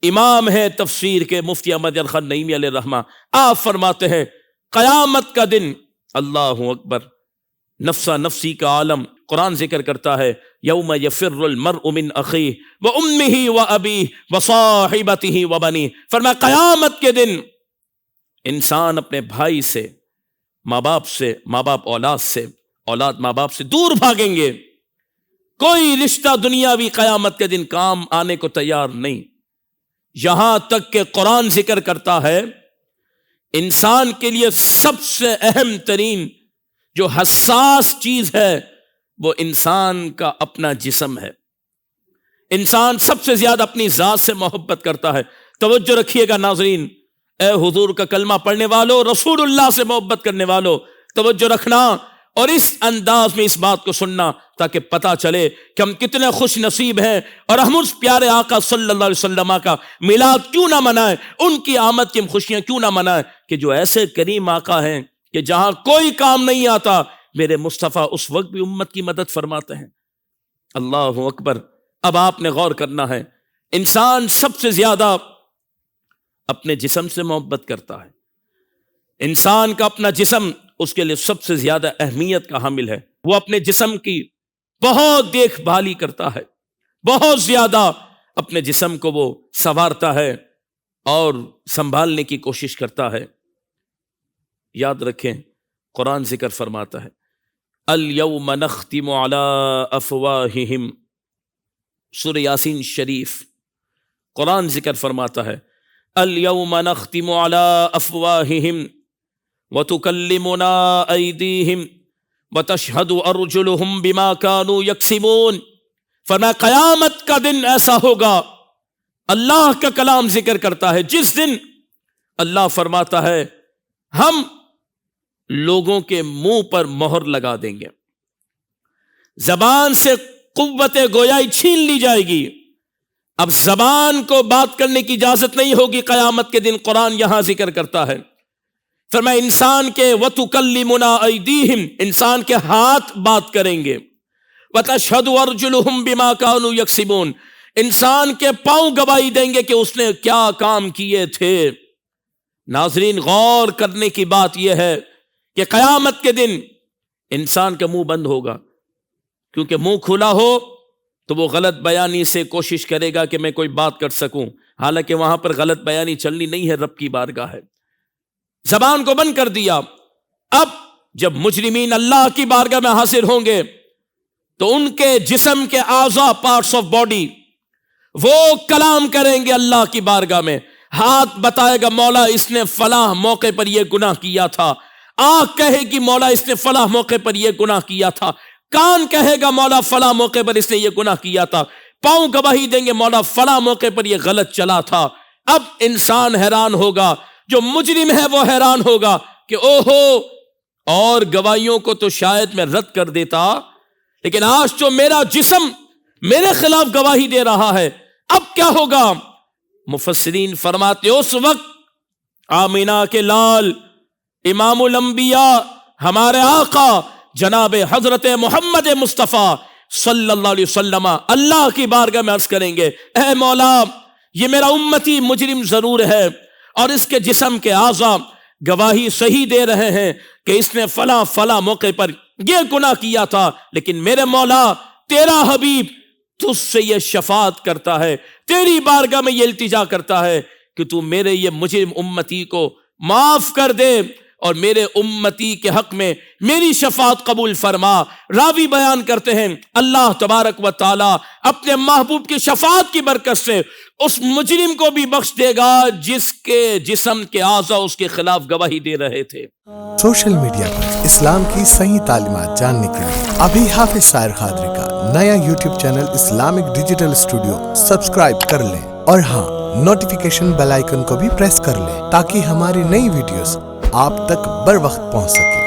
امام ہے تفسیر کے مفتی احمد خان نعیمی علیہ الرحمہ، آپ فرماتے ہیں قیامت کا دن، اللہ اکبر، نفسا نفسی کا عالم قرآن ذکر کرتا ہے، یوم یفر المرء من اخیہ وامہ وابیہ وصاحبتہ وبنیہ، فرمایا قیامت کے دن انسان اپنے بھائی سے، ماں باپ اولاد سے، اولاد ماں باپ سے دور بھاگیں گے، کوئی رشتہ دنیاوی قیامت کے دن کام آنے کو تیار نہیں، یہاں تک کہ قرآن ذکر کرتا ہے انسان کے لیے سب سے اہم ترین جو حساس چیز ہے وہ انسان کا اپنا جسم ہے۔ انسان سب سے زیادہ اپنی ذات سے محبت کرتا ہے۔ توجہ رکھیے گا ناظرین، اے حضور کا کلمہ پڑھنے والوں، رسول اللہ سے محبت کرنے والوں، توجہ رکھنا اور اس انداز میں اس بات کو سننا تاکہ پتہ چلے کہ ہم کتنے خوش نصیب ہیں اور ہم اس پیارے آقا صلی اللہ علیہ وسلم کا میلاد کیوں نہ منائیں، ان کی آمد کی ہم خوشیاں کیوں نہ منائیں کہ جو ایسے کریم آقا ہیں کہ جہاں کوئی کام نہیں آتا میرے مصطفیٰ اس وقت بھی امت کی مدد فرماتے ہیں۔ اللہ اکبر۔ اب آپ نے غور کرنا ہے، انسان سب سے زیادہ اپنے جسم سے محبت کرتا ہے، انسان کا اپنا جسم اس کے لیے سب سے زیادہ اہمیت کا حامل ہے، وہ اپنے جسم کی بہت دیکھ بھالی کرتا ہے، بہت زیادہ اپنے جسم کو وہ سنوارتا ہے اور سنبھالنے کی کوشش کرتا ہے۔ یاد رکھیں قرآن ذکر فرماتا ہے الیوم نختم علی افواہہم، سورہ یاسین شریف، قرآن ذکر فرماتا ہے الیوم نختم علی افواہہم وتکلمنا ایدیہم وتشہد ارجلہم بما کانوا یکسبون، فرمایا قیامت کا دن ایسا ہوگا، اللہ کا کلام ذکر کرتا ہے جس دن اللہ فرماتا ہے ہم لوگوں کے منہ پر مہر لگا دیں گے، زبان سے قوت گویائی چھین لی جائے گی، اب زبان کو بات کرنے کی اجازت نہیں ہوگی قیامت کے دن۔ قرآن یہاں ذکر کرتا ہے، فرمایا انسان کے وَتُكَلِّمُنَا أَيْدِيهِمْ، انسان کے ہاتھ بات کریں گے، وَتَشْهَدُ أَرْجُلُهُمْ بِمَا كَانُوا يَكْسِبُونَ، انسان کے پاؤں گواہی دیں گے کہ اس نے کیا کام کیے تھے۔ ناظرین غور کرنے کی بات یہ ہے کہ قیامت کے دن انسان کا منہ بند ہوگا، کیونکہ منہ کھلا ہو تو وہ غلط بیانی سے کوشش کرے گا کہ میں کوئی بات کر سکوں، حالانکہ وہاں پر غلط بیانی چلنی نہیں ہے، رب کی بارگاہ ہے۔ زبان کو بند کر دیا، اب جب مجرمین اللہ کی بارگاہ میں حاضر ہوں گے تو ان کے جسم کے اعضاء، پارٹس آف باڈی، وہ کلام کریں گے اللہ کی بارگاہ میں۔ ہاتھ بتائے گا مولا اس نے فلاں موقع پر یہ گناہ کیا تھا، آنکھ کہے گی مولا اس نے فلاں موقع پر یہ گناہ کیا تھا، کان کہے گا مولا فلاں موقع پر اس نے یہ گناہ کیا تھا، پاؤں گواہی دیں گے مولا فلاں موقع پر یہ غلط چلا تھا۔ اب انسان حیران ہوگا، جو مجرم ہے وہ حیران ہوگا کہ اوہو، اور گواہیوں کو تو شاید میں رد کر دیتا، لیکن آج تو میرا جسم میرے خلاف گواہی دے رہا ہے، اب کیا ہوگا؟ مفسرین فرماتے اس وقت آمینہ کے لال، امام الانبیاء، ہمارے آقا جناب حضرت محمد مصطفیٰ صلی اللہ علیہ وسلم اللہ کی بارگاہ میں عرض کریں گے، اے مولا یہ میرا امتی مجرم ضرور ہے اور اس کے جسم کے اعضاء گواہی صحیح دے رہے ہیں کہ اس نے فلاں فلاں موقع پر یہ گناہ کیا تھا، لیکن میرے مولا تیرا حبیب تجھ سے یہ شفاعت کرتا ہے، تیری بارگاہ میں یہ التجا کرتا ہے کہ تو میرے یہ مجرم امتی کو معاف کر دے اور میرے امتی کے حق میں میری شفاعت قبول فرما۔ راوی بیان کرتے ہیں اللہ تبارک و تعالی اپنے محبوب کی شفاعت کی برکت سے اس مجرم کو بھی بخش دے گا جس کے جسم کے اعضاء اس کے خلاف گواہی دے رہے تھے۔ سوشل میڈیا پر اسلام کی صحیح تعلیمات جاننے کے لیے ابھی حافظ سائر قادری کا نیا YouTube channel Islamic digital studio subscribe کر لیں، اور ہاں نوٹیفیکیشن بیل آئیکن کو بھی پریس کر لیں تاکہ ہماری نئی ویڈیوز آپ تک بر وقت پہنچ سکے۔